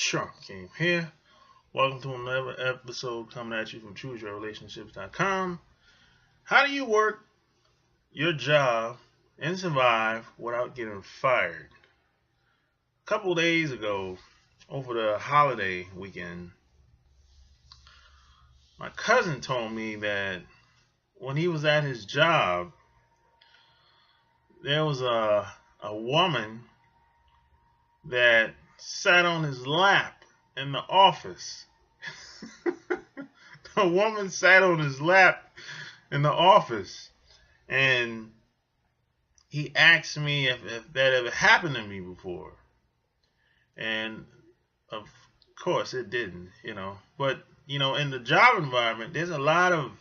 Sure, came here. Welcome to another episode coming at you from ChooseYourRelationships.com. How do you work your job and survive without getting fired? A couple days ago, over the holiday weekend, my cousin told me that when he was at his job, there was a woman that sat on his lap in the office. The woman sat on his lap in the office, and he asked me if that ever happened to me before. And of course it didn't. But, in the job environment, there's a lot of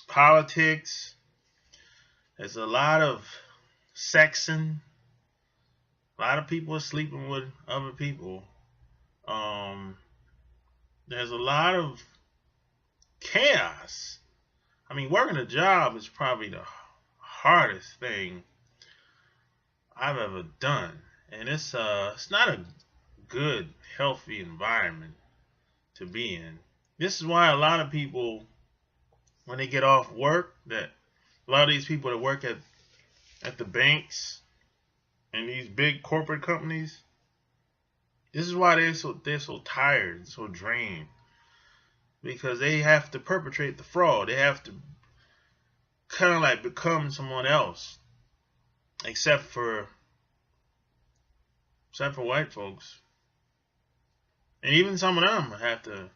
politics, there's a lot of sexing, a lot of people are sleeping with other people. There's a lot of chaos. I mean, working a job is probably the hardest thing I've ever done, and it's not a good, healthy environment to be in. This is why a lot of people, when they get off work, that a lot of these people that work at the banks and these big corporate companies, this is why they're so tired, so drained, because they have to perpetrate the fraud. They have to kind of like become someone else, except for white folks, and even some of them have to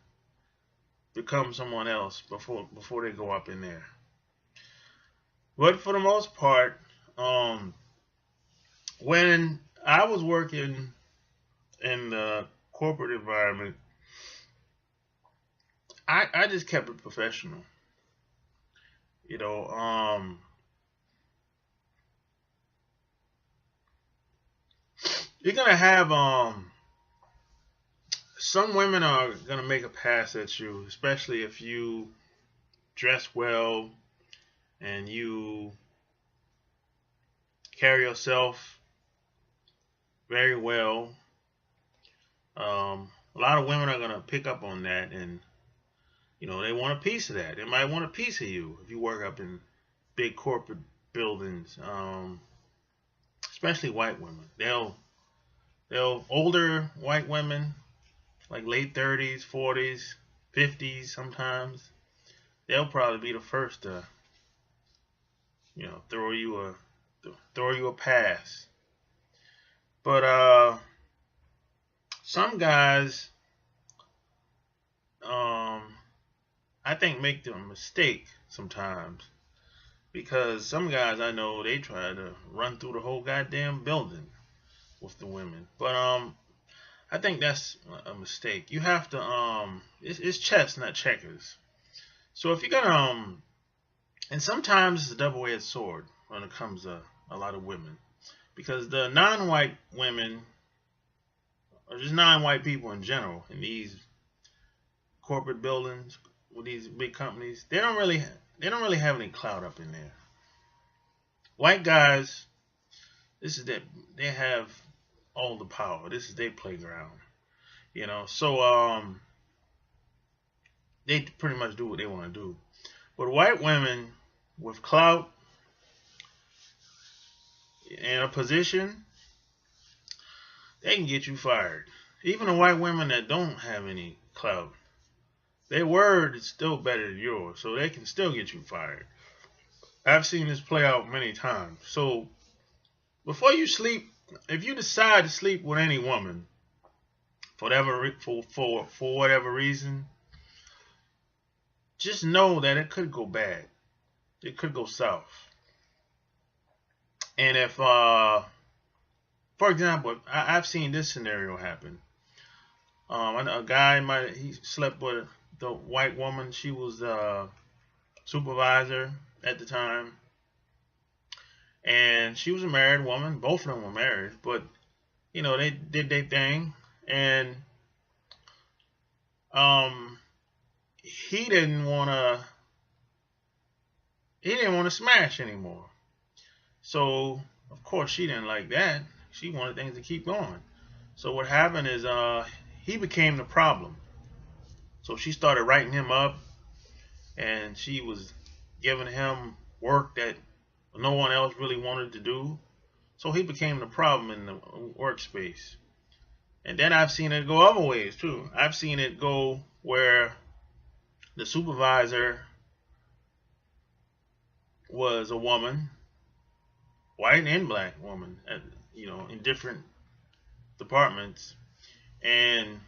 become someone else before they go up in there. But for the most part, when I was working in the corporate environment, I just kept it professional. You're gonna have some women are gonna make a pass at you, especially if you dress well and you carry yourself very well. A lot of women are gonna pick up on that, and they want a piece of that. They might want a piece of you if you work up in big corporate buildings, especially white women. They'll older white women, like late 30s, 40s, 50s sometimes. They'll probably be the first to, throw you a pass. But some guys, I think, make the mistake sometimes, because some guys I know, they try to run through the whole goddamn building with the women. But I think that's a mistake. You have to it's chess, not checkers. So if you're gonna and sometimes it's a double-edged sword when it comes to a lot of women, because the non-white women, or just non-white people in general, in these corporate buildings with these big companies, they don't really have any clout up in there. White guys, they have all the power. This is their playground. So they pretty much do what they want to do. But white women with clout and a position, they can get you fired. Even the white women that don't have any clout, their word is still better than yours, so they can still get you fired. I've seen this play out many times. So before you sleep, if you decide to sleep with any woman for whatever reason, just know that it could go bad. It could go south. And if, for example, I've seen this scenario happen. A guy he slept with the white woman. She was a supervisor at the time, and she was a married woman. Both of them were married, but they did their thing, and he didn't want to smash anymore. So of course she didn't like that. She wanted things to keep going. So what happened is he became the problem. So she started writing him up, and she was giving him work that no one else really wanted to do. So he became the problem in the workspace. And then I've seen it go other ways too. I've seen it go where the supervisor was a woman, white and black woman, in different departments. And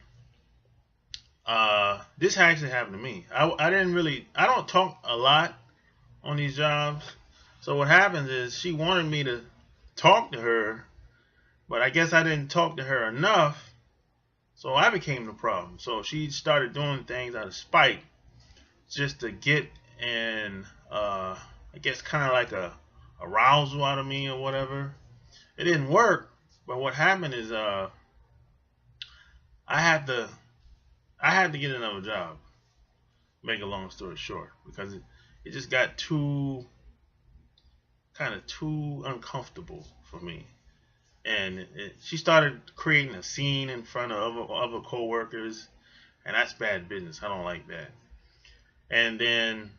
this actually happened to me. I don't talk a lot on these jobs. So what happens is she wanted me to talk to her, but I guess I didn't talk to her enough. So I became the problem. So she started doing things out of spite just to get an, I guess, kind of like a arousal out of me or whatever. It didn't work, but what happened is I had to get another job. Make a long story short, because it just got too uncomfortable for me. And she started creating a scene in front of other coworkers, and that's bad business. I don't like that. And then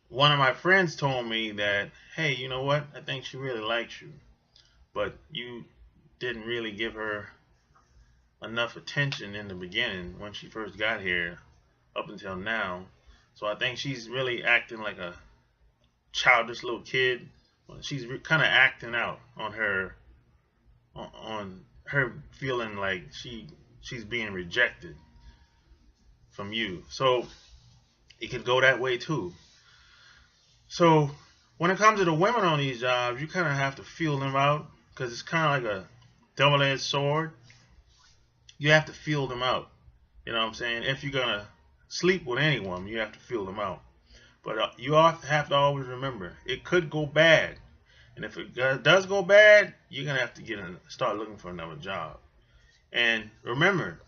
one of my friends told me that, hey, you know what? I think she really likes you, but you didn't really give her enough attention in the beginning when she first got here up until now. So I think she's really acting like a childish little kid. She's kind of acting out on her feeling like she's being rejected from you. So it could go that way too. So when it comes to the women on these jobs, you kind of have to feel them out, because it's kind of like a double-edged sword. You have to feel them out. You know what I'm saying? If you're gonna sleep with any woman, you have to feel them out. But you have to always remember, it could go bad. And if it does go bad, you're going to have to start looking for another job. And remember,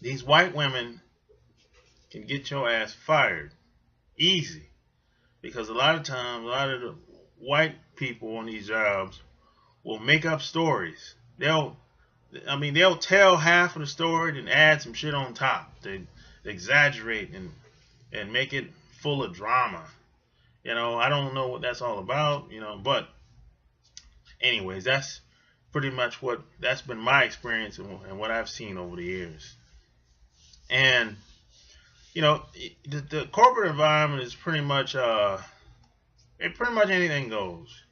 these white women can get your ass fired easy. Because a lot of times, a lot of the white people on these jobs will make up stories. They'll tell half of the story and add some shit on top. They exaggerate and make it full of drama. I don't know what that's all about, but anyways, that's pretty much that's been my experience and what I've seen over the years. And, the corporate environment is pretty much anything goes.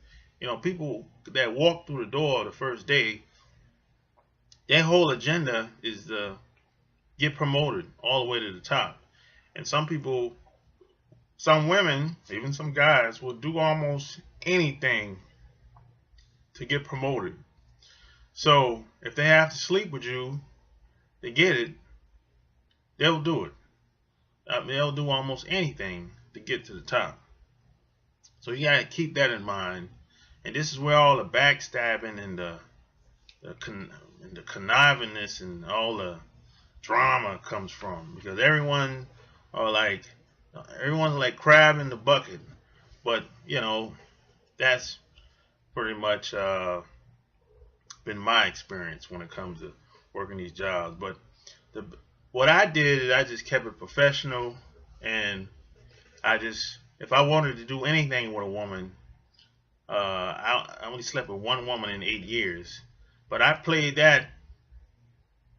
People that walk through the door the first day, their whole agenda is to get promoted all the way to the top. And some women, even some guys, will do almost anything to get promoted. So if they have to sleep with you to get it, they'll do it. They'll do almost anything to get to the top. So you gotta keep that in mind. And this is where all the backstabbing and the connivingness and all the drama comes from, because everyone's like crab in the bucket. But that's pretty much been my experience when it comes to working these jobs. But what I did is I just kept it professional, and if I wanted to do anything with a woman, I only slept with one woman in 8 years, but I played that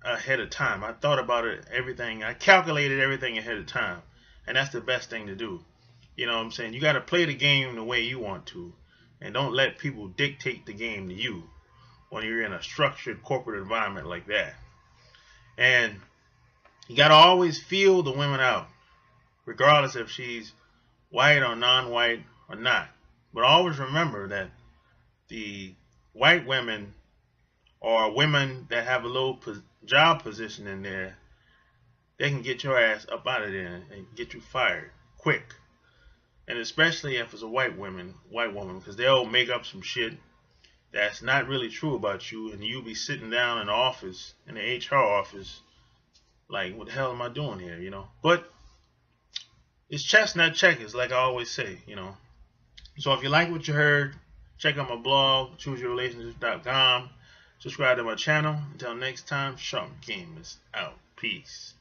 ahead of time. I thought about everything. I calculated everything ahead of time. And that's the best thing to do. You know what I'm saying? You got to play the game the way you want to. And don't let people dictate the game to you when you're in a structured corporate environment like that. And you got to always feel the women out, regardless if she's white or non-white or not. But always remember that the white women or women that have a low job position in there, they can get your ass up out of there and get you fired quick. And especially if it's a white woman, because they'll make up some shit that's not really true about you, and you'll be sitting down in the office, in the HR office, like, what the hell am I doing here, But it's chestnut checkers, like I always say, So if you like what you heard, check out my blog, chooseyourrelationships.com. Subscribe to my channel. Until next time, Sharp Game is out. Peace.